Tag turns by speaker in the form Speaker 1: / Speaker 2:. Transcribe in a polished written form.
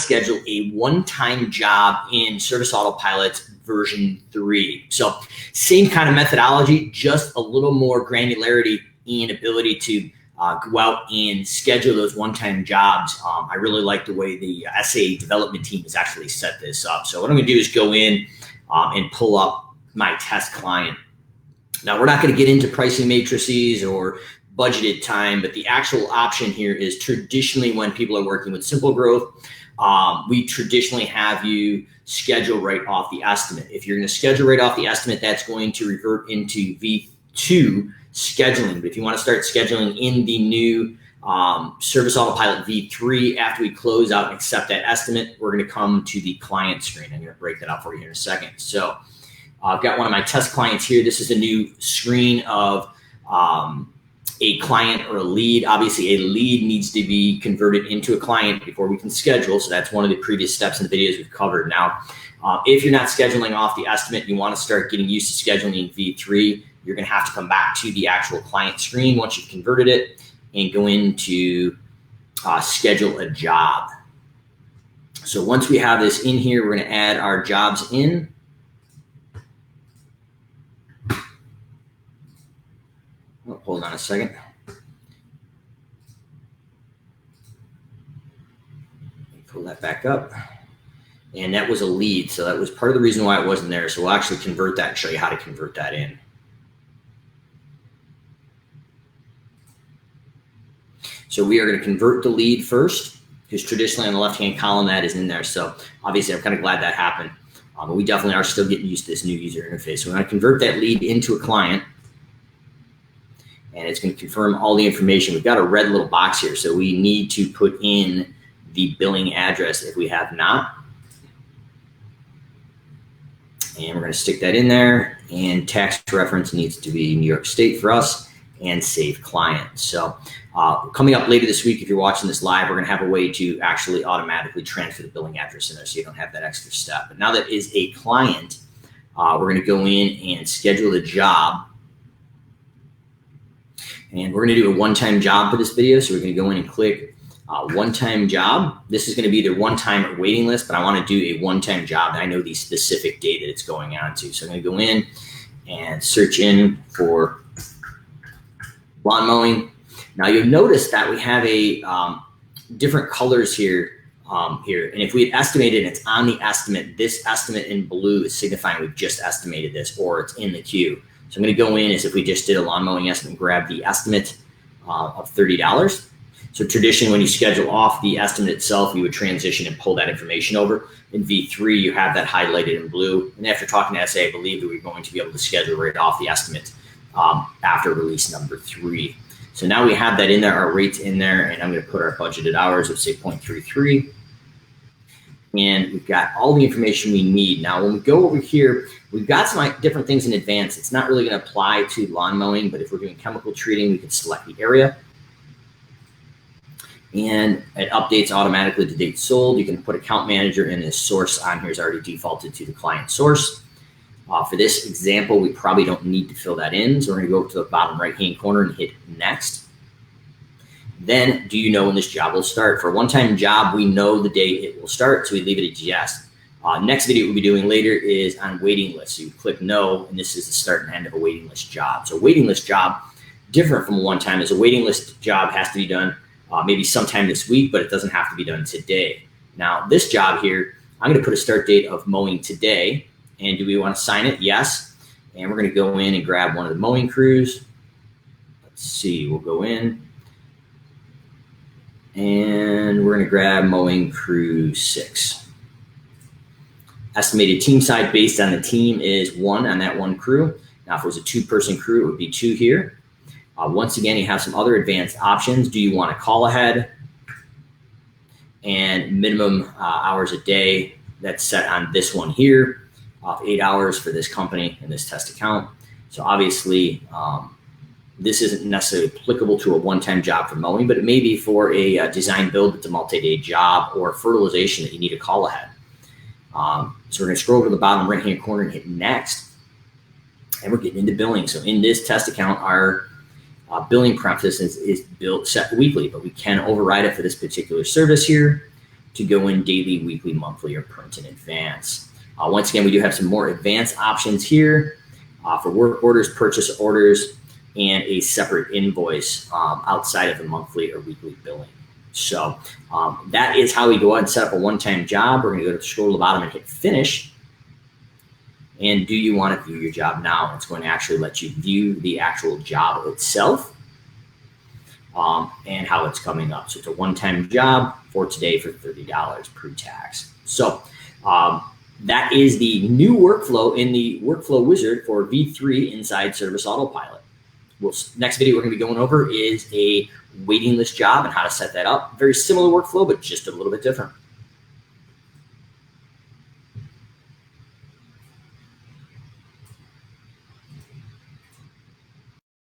Speaker 1: schedule a one-time job in Service Autopilot version 3. So same kind of methodology, just a little more granularity and ability to go out and schedule those one-time jobs. I really like the way the SA development team has actually set this up. So what I'm going to do is go in and pull up my test client. Now, we're not going to get into pricing matrices or budgeted time, but the actual option here is traditionally when people are working with simple growth, we traditionally have you schedule right off the estimate. If you're going to schedule right off the estimate, that's going to revert into V2 scheduling. But if you want to start scheduling in the new Service Autopilot V3 after we close out and accept that estimate, we're going to come to the client screen. I'm going to break that out for you here in a second. So I've got one of my test clients here. This is a new screen of a client or a lead. Obviously, a lead needs to be converted into a client before we can schedule. So that's one of the previous steps in the videos we've covered. Now, if you're not scheduling off the estimate, you want to start getting used to scheduling in V3, you're going to have to come back to the actual client screen once you've converted it and go into schedule a job. So once we have this in here, we're going to add our jobs in. Oh, hold on a second. Pull that back up. And that was a lead, so that was part of the reason why it wasn't there. So we'll actually convert that and show you how to convert that in. So we are going to convert the lead first, because traditionally on the left-hand column that is in there. So obviously I'm kind of glad that happened, but we definitely are still getting used to this new user interface. So we're going to convert that lead into a client, and it's going to confirm all the information. We've got a red little box here, so we need to put in the billing address if we have not. And we're going to stick that in there, and tax reference needs to be New York State for us, and save client. So coming up later this week, if you're watching this live, we're going to have a way to actually automatically transfer the billing address in there so you don't have that extra step. But now that is a client, we're going to go in and schedule the job. And we're going to do a one-time job for this video. So we're going to go in and click one-time job. This is going to be either one-time or waiting list, but I want to do a one-time job. I know the specific date that it's going on to. So I'm going to go in and search in for lawn mowing. Now you'll notice that we have a different colors here. And if we had estimated and it's on the estimate, this estimate in blue is signifying we've just estimated this, or it's in the queue. So I'm going to go in as if we just did a lawn mowing estimate and grab the estimate of $30. So traditionally, when you schedule off the estimate itself, you would transition and pull that information over. In V3, you have that highlighted in blue. And after talking to SA, I believe that we're going to be able to schedule right off the estimate after release number 3. So now we have that in there, our rates in there, and I'm going to put our budgeted hours of say 0.33. And we've got all the information we need. Now, when we go over here, we've got some different things in advance. It's not really going to apply to lawn mowing, but if we're doing chemical treating, we can select the area. And it updates automatically to date sold. You can put account manager, and this source on here is already defaulted to the client source. For this example, we probably don't need to fill that in. So we're going to go to the bottom right-hand corner and hit next. Then, do you know when this job will start? For a one-time job, we know the date it will start, so we leave it as yes. Next video we'll be doing later is on waiting list. So you click no, and this is the start and end of a waiting list job. So waiting list job, different from a one-time, is a waiting list job has to be done maybe sometime this week, but it doesn't have to be done today. Now, this job here, I'm going to put a start date of mowing today. And do we want to sign it? Yes. And we're going to go in and grab one of the mowing crews. Let's see, we'll go in. And we're going to grab mowing crew 6. Estimated team size based on the team is 1 on that one crew. Now, if it was a 2-person crew, it would be 2 here. Once again, you have some other advanced options. Do you want to call ahead? And minimum hours a day, that's set on this one here. 8 hours for this company and this test account. So obviously, this isn't necessarily applicable to a one-time job for mowing, but it may be for a design build that's a multi-day job, or fertilization that you need to call ahead. So we're going to scroll to the bottom right-hand corner and hit next, and we're getting into billing. So in this test account, our billing preference is built set weekly, but we can override it for this particular service here. to go in daily, weekly, monthly, or print in advance. Once again, we do have some more advanced options here for work orders, purchase orders, and a separate invoice outside of the monthly or weekly billing. So that is how we go out and set up a one-time job. We're going to scroll to the bottom and hit finish. And do you want to view your job now? It's going to actually let you view the actual job itself and how it's coming up. So it's a one-time job for today for $30 pre-tax. So that is the new workflow in the workflow wizard for V3 inside Service Autopilot. Next video we're going to be going over is a waiting list job and how to set that up. Very similar workflow, but just a little bit different.